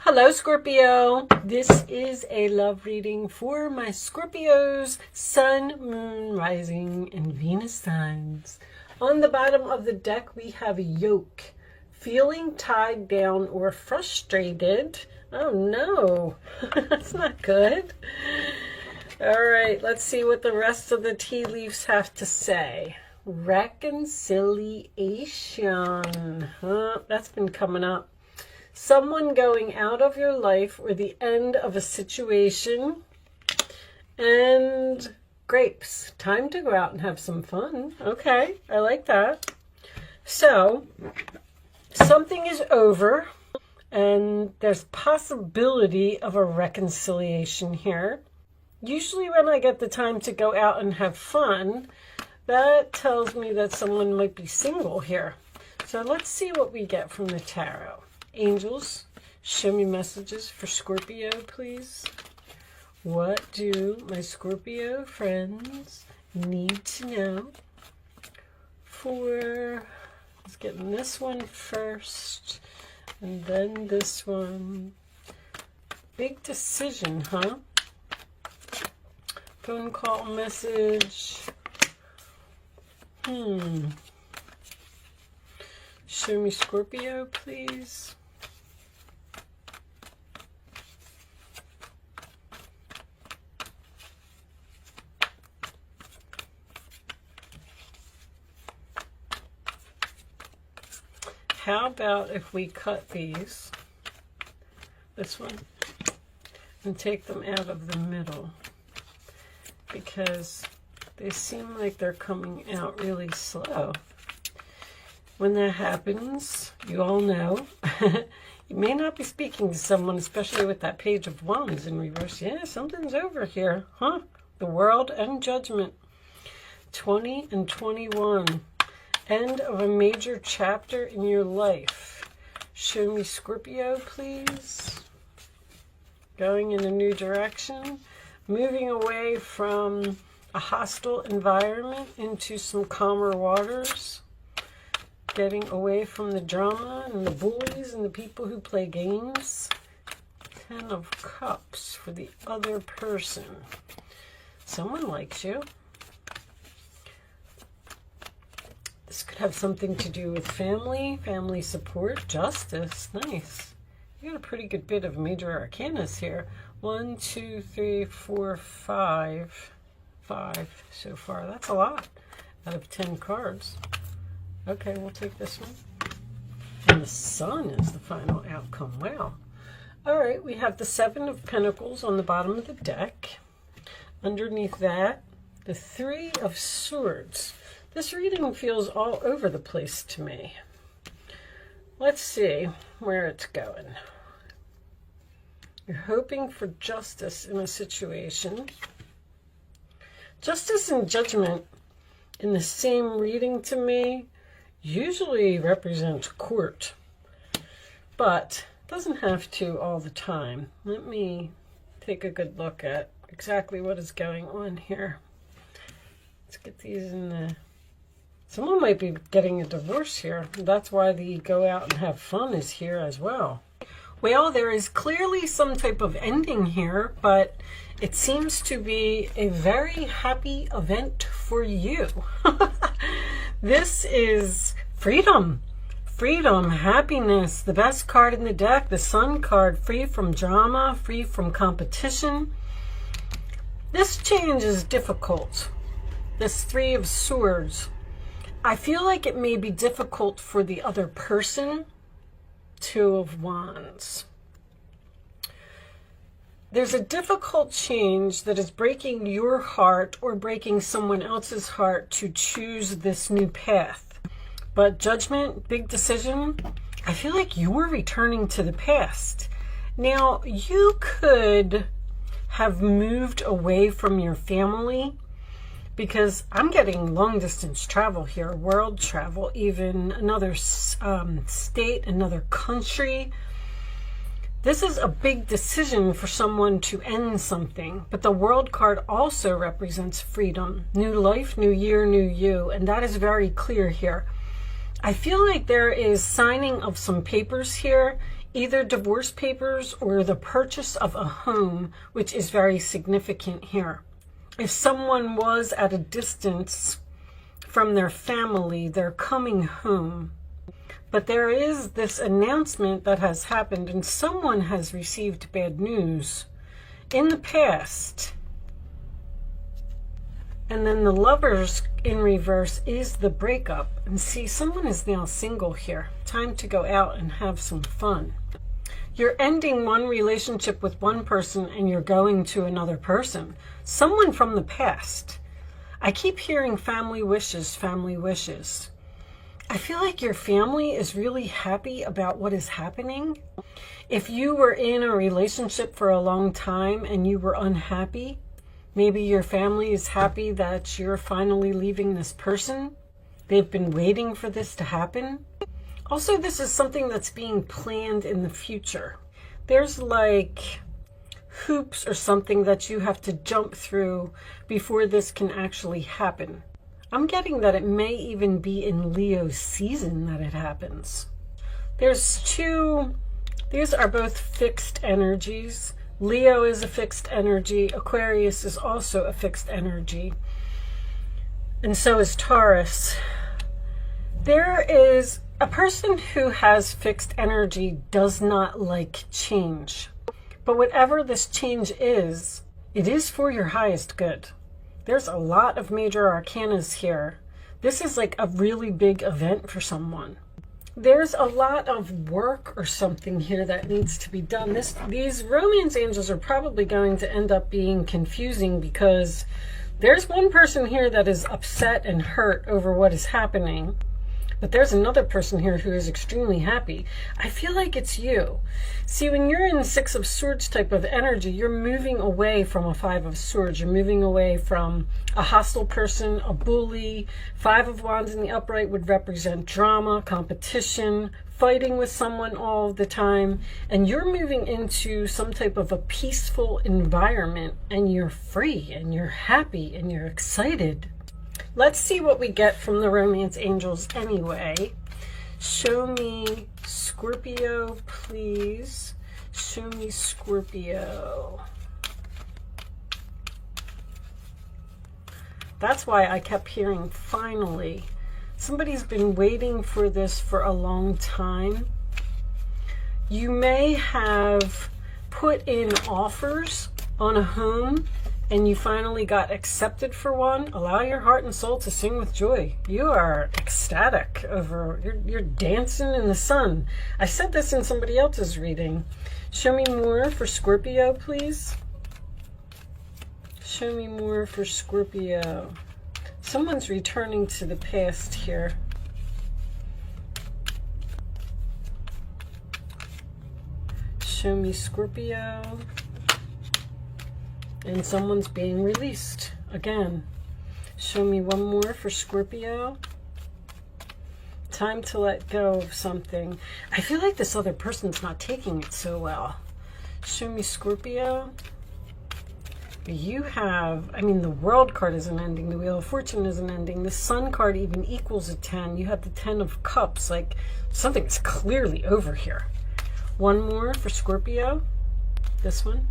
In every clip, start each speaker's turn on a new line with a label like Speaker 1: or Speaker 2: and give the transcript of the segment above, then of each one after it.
Speaker 1: Hello, Scorpio. This is a love reading for my Scorpios, Sun, Moon, Rising, and Venus signs. On the bottom of the deck, we have a yoke. Feeling tied down or frustrated. Oh no, that's not good. All right, let's see what the rest of the tea leaves have to say. Reconciliation. That's been coming up. Someone going out of your life or the end of a situation. And grapes. Time to go out and have some fun. Okay, I like that. So, something is over and there's possibility of a reconciliation here. Usually when I get the time to go out and have fun, that tells me that someone might be single here. So let's see what we get from the tarot. Angels, show me messages for Scorpio, please. What do my Scorpio friends need to know for, let's get this one first, and then this one. Big decision, huh? Phone call message. Show me Scorpio, please. How about if we cut these, this one, and take them out of the middle, because they seem like they're coming out really slow. When that happens, you all know, you may not be speaking to someone, especially with that Page of Wands in reverse. Yeah, something's over here, huh? The World and Judgment. 20 and 21. End of a major chapter in your life. Show me Scorpio, please. Going in a new direction. Moving away from a hostile environment into some calmer waters. Getting away from the drama and the bullies and the people who play games. 10 of Cups for the other person. Someone likes you. This could have something to do with family, family support, justice. Nice. You got a pretty good bit of major arcanas here. 1, 2, 3, 4, 5. 5 so far. That's a lot out of 10 cards. Okay, we'll take this one. And the Sun is the final outcome. Wow. All right, we have the 7 of Pentacles on the bottom of the deck. Underneath that, the 3 of Swords. This reading feels all over the place to me. Let's see where it's going. You're hoping for justice in a situation. Justice and Judgment in the same reading to me usually represent court, but doesn't have to all the time. Let me take a good look at exactly what is going on here. Let's get these in the... Someone might be getting a divorce here. That's why the go out and have fun is here as well. Well, there is clearly some type of ending here, but it seems to be a very happy event for you. This is freedom. Freedom, happiness, the best card in the deck, the Sun card, free from drama, free from competition. This change is difficult. This 3 of Swords. I feel like it may be difficult for the other person. 2 of Wands. There's a difficult change that is breaking your heart or breaking someone else's heart to choose this new path. But Judgment, big decision, I feel like you're returning to the past. Now, you could have moved away from your family, because I'm getting long distance travel here, world travel, even another state, another country. This is a big decision for someone to end something, but the World card also represents freedom, new life, new year, new you, and that is very clear here. I feel like there is signing of some papers here, Either divorce papers or the purchase of a home, which is very significant here. If someone was at a distance from their family, they're coming home. But there is this announcement that has happened, and someone has received bad news in the past. And then the Lovers in reverse is the breakup. And see, someone is now single here. Time to go out and have some fun. You're ending one relationship with one person and you're going to another person. Someone from the past. I keep hearing family wishes, family wishes. I feel like your family is really happy about what is happening. If you were in a relationship for a long time and you were unhappy, maybe your family is happy that you're finally leaving this person. They've been waiting for this to happen. Also, this is something that's being planned in the future. There's like hoops or something that you have to jump through before this can actually happen. I'm getting that it may even be in Leo's season that it happens. There's two, these are both fixed energies. Leo is a fixed energy. Aquarius is also a fixed energy. And so is Taurus. There is a person who has fixed energy does not like change. But whatever this change is, it is for your highest good. There's a lot of major arcanas here. This is like a really big event for someone. There's a lot of work or something here that needs to be done. These romance angels are probably going to end up being confusing because there's one person here that is upset and hurt over what is happening. But there's another person here who is extremely happy. I feel like it's you. See, when you're in the Six of Swords type of energy, you're moving away from a Five of Swords. You're moving away from a hostile person, a bully. Five of Wands in the upright would represent drama, competition, fighting with someone all the time. And you're moving into some type of a peaceful environment, and you're free, and you're happy, and you're excited. Let's see what we get from the romance angels anyway. Show me Scorpio, please. Show me Scorpio. That's why I kept hearing finally. Somebody's been waiting for this for a long time. You may have put in offers on a home and you finally got accepted for one. Allow your heart and soul to sing with joy. You are ecstatic over, you're dancing in the sun. I said this in somebody else's reading. Show me more for Scorpio, please. Show me more for Scorpio. Someone's returning to the past here. Show me Scorpio. And someone's being released again. Show me one more for Scorpio. Time to let go of something. I feel like this other person's not taking it so well. Show me Scorpio. You have, I mean, the World card isn't ending. The Wheel of Fortune isn't ending. The Sun card even equals a 10. You have the 10 of Cups. Like, something's clearly over here. One more for Scorpio. This one.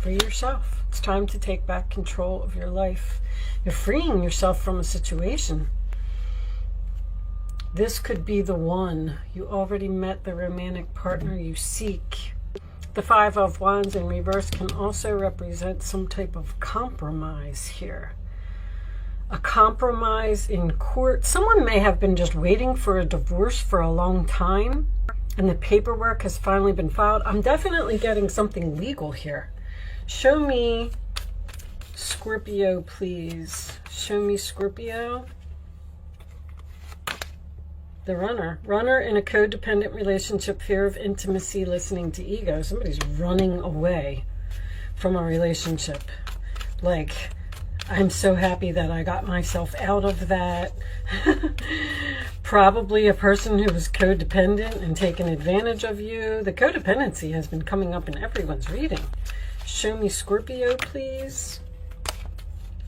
Speaker 1: For yourself. It's time to take back control of your life. You're freeing yourself from a situation. This could be the one. You already met the romantic partner you seek. The Five of Wands in reverse can also represent some type of compromise here. A compromise in court. Someone may have been just waiting for a divorce for a long time, and the paperwork has finally been filed. I'm definitely getting something legal here. Show me Scorpio, please. Show me Scorpio. The Runner. Runner in a codependent relationship, fear of intimacy, listening to ego. Somebody's running away from a relationship. Like, I'm so happy that I got myself out of that. Probably a person who was codependent and taken advantage of you. The codependency has been coming up in everyone's reading. Show me Scorpio, please.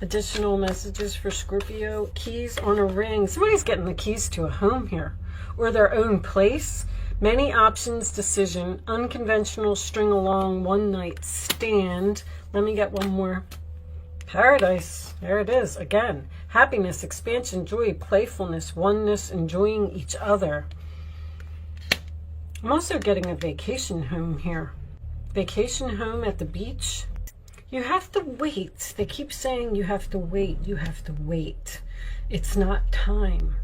Speaker 1: Additional messages for Scorpio. Keys on a ring. Somebody's getting the keys to a home here, or their own place. Many options, decision, unconventional, string along, one night stand. Let me get one more. Paradise. There it is again. Happiness, expansion, joy, playfulness, oneness, enjoying each other. I'm also getting a vacation home here. Vacation home at the beach. You have to wait. They keep saying you have to wait. You have to wait. It's not time.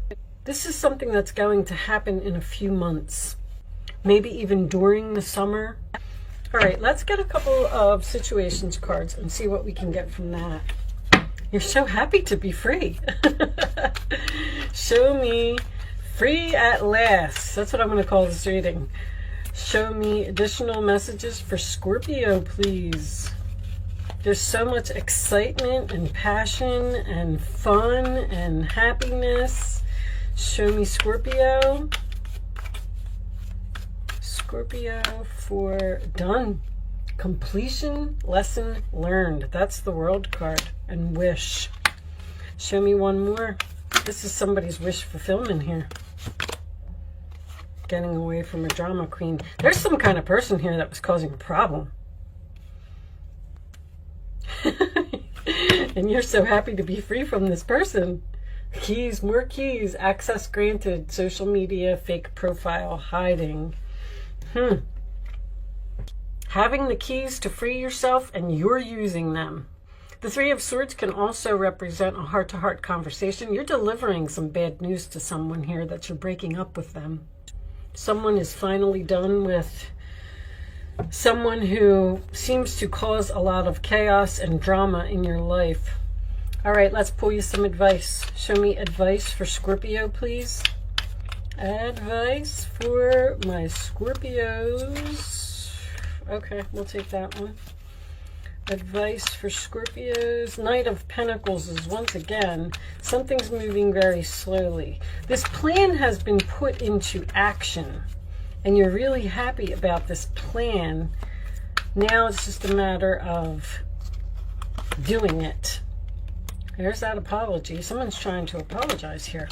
Speaker 1: This is something that's going to happen in a few months. Maybe even during the summer. All right, let's get a couple of situations cards and see what we can get from that. You're so happy to be free. Show me free at last. That's what I'm going to call this reading. Show me additional messages for Scorpio, please. There's so much excitement and passion and fun and happiness. Show me Scorpio. Scorpio for done. Completion, lesson learned. That's the World card. And wish. Show me one more. This is somebody's wish fulfillment here. Getting away from a drama queen. There's some kind of person here that was causing a problem. And you're so happy to be free from this person. Keys, more keys, access granted, social media, fake profile, hiding. Having the keys to free yourself and you're using them. The Three of Swords can also represent a heart-to-heart conversation. You're delivering some bad news to someone here that you're breaking up with them. Someone is finally done with someone who seems to cause a lot of chaos and drama in your life. All right, let's pull you some advice. Show me advice for Scorpio, please. Advice for my Scorpios. Okay, we'll take that one. Advice for Scorpios. Knight of Pentacles is once again, something's moving very slowly. This plan has been put into action. And you're really happy about this plan. Now it's just a matter of doing it. There's that apology. Someone's trying to apologize here.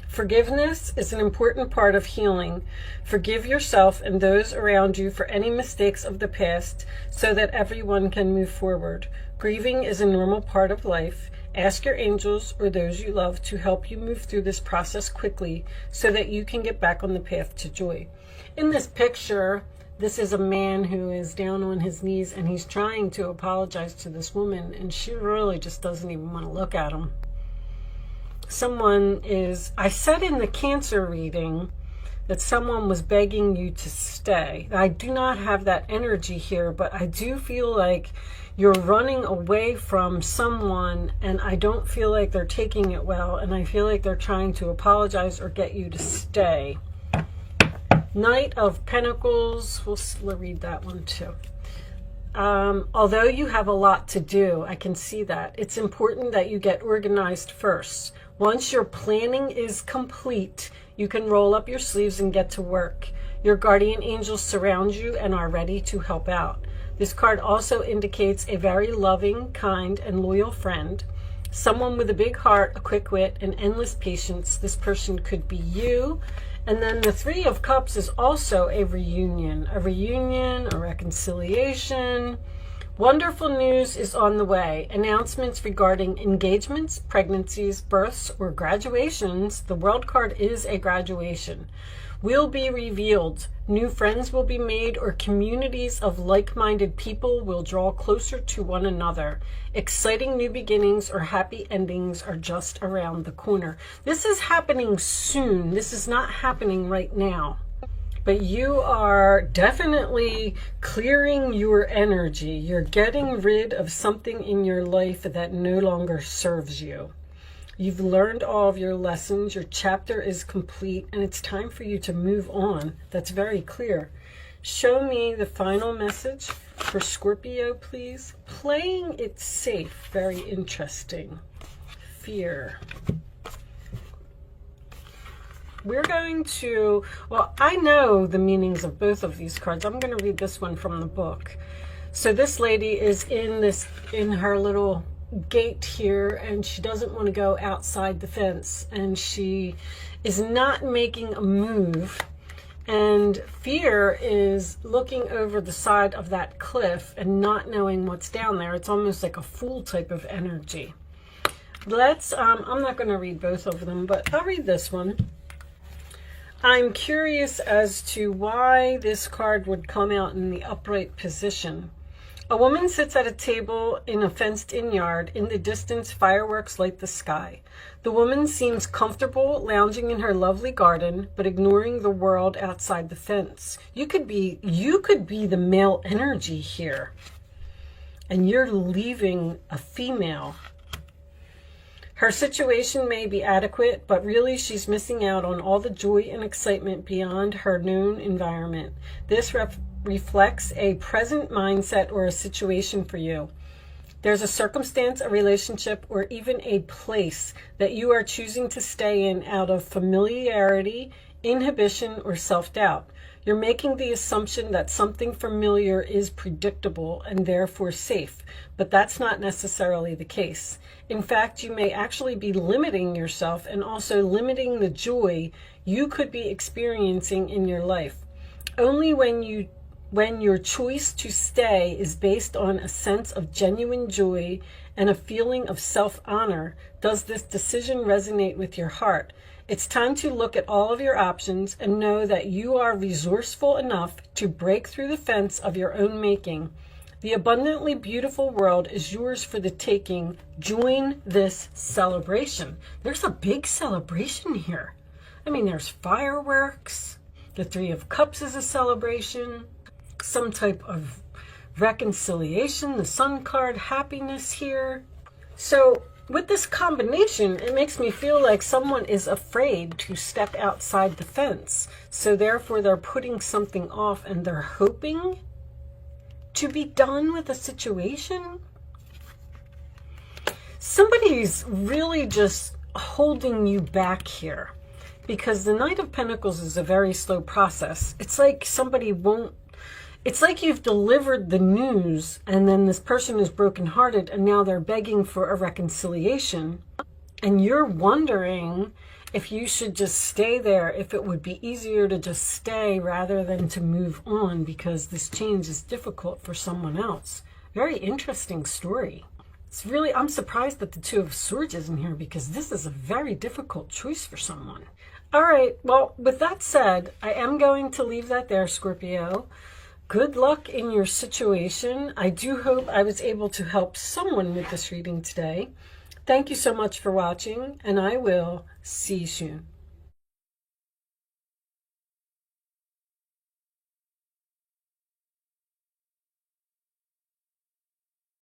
Speaker 1: Forgiveness is an important part of healing. Forgive yourself and those around you for any mistakes of the past so that everyone can move forward. Grieving is a normal part of life. Ask your angels or those you love to help you move through this process quickly so that you can get back on the path to joy. In this picture, this is a man who is down on his knees and he's trying to apologize to this woman and she really just doesn't even want to look at him. Someone is, I said in the Cancer reading that someone was begging you to stay. I do not have that energy here, but I do feel like you're running away from someone and I don't feel like they're taking it well, and I feel like they're trying to apologize or get you to stay. Knight of Pentacles, we'll read that one too. Although you have a lot to do, I can see that. It's important that you get organized first. Once your planning is complete, you can roll up your sleeves and get to work. Your guardian angels surround you and are ready to help out. This card also indicates a very loving, kind, and loyal friend. Someone with a big heart, a quick wit, and endless patience. This person could be you. And then the Three of Cups is also a reunion, a reconciliation. Wonderful news is on the way. Announcements regarding engagements, pregnancies, births, or graduations. The World card is a graduation. Will be revealed. New friends will be made, or communities of like-minded people will draw closer to one another. Exciting new beginnings or happy endings are just around the corner. This is happening soon. This is not happening right now. But you are definitely clearing your energy. You're getting rid of something in your life that no longer serves you. You've learned all of your lessons. Your chapter is complete, and it's time for you to move on. That's very clear. Show me the final message for Scorpio, please. Playing it safe. Very interesting. Fear. We're going to, well, I know the meanings of both of these cards. I'm going to read this one from the book. So this lady is in her little gate here, and she doesn't want to go outside the fence, and she is not making a move, And fear is looking over the side of that cliff and not knowing what's down there. It's almost like a fool type of energy. Let's, I'm not going to read both of them, but I'll read this one. I'm curious as to why this card would come out in the upright position. A woman sits at a table in a fenced-in yard. In the distance, fireworks light the sky. The woman seems comfortable lounging in her lovely garden, but ignoring the world outside the fence. You could be the male energy here, and you're leaving a female. Her situation may be adequate, but really she's missing out on all the joy and excitement beyond her known environment. This reflects a present mindset or a situation for you. There's a circumstance, a relationship, or even a place that you are choosing to stay in out of familiarity, inhibition, or self-doubt. You're making the assumption that something familiar is predictable and therefore safe, but that's not necessarily the case. In fact, you may actually be limiting yourself and also limiting the joy you could be experiencing in your life. Only when your choice to stay is based on a sense of genuine joy and a feeling of self-honor does this decision resonate with your heart. It's time to look at all of your options and know that you are resourceful enough to break through the fence of your own making. The abundantly beautiful world is yours for the taking. Join this celebration. There's a big celebration here. I mean, there's fireworks. The Three of Cups is a celebration. Some type of reconciliation. The Sun card, happiness here. So with this combination, it makes me feel like someone is afraid to step outside the fence. So therefore they're putting something off and they're hoping to be done with a situation. Somebody's really just holding you back here because the Knight of Pentacles is a very slow process. It's like somebody won't, it's like you've delivered the news and then this person is brokenhearted and now they're begging for a reconciliation. And you're wondering if you should just stay there, if it would be easier to just stay rather than to move on because this change is difficult for someone else. Very interesting story. It's really, I'm surprised that the Two of Swords is in here because this is a very difficult choice for someone. All right, well, with that said, I am going to leave that there, Scorpio. Good luck in your situation. I do hope I was able to help someone with this reading today. Thank you so much for watching, and I will see you soon.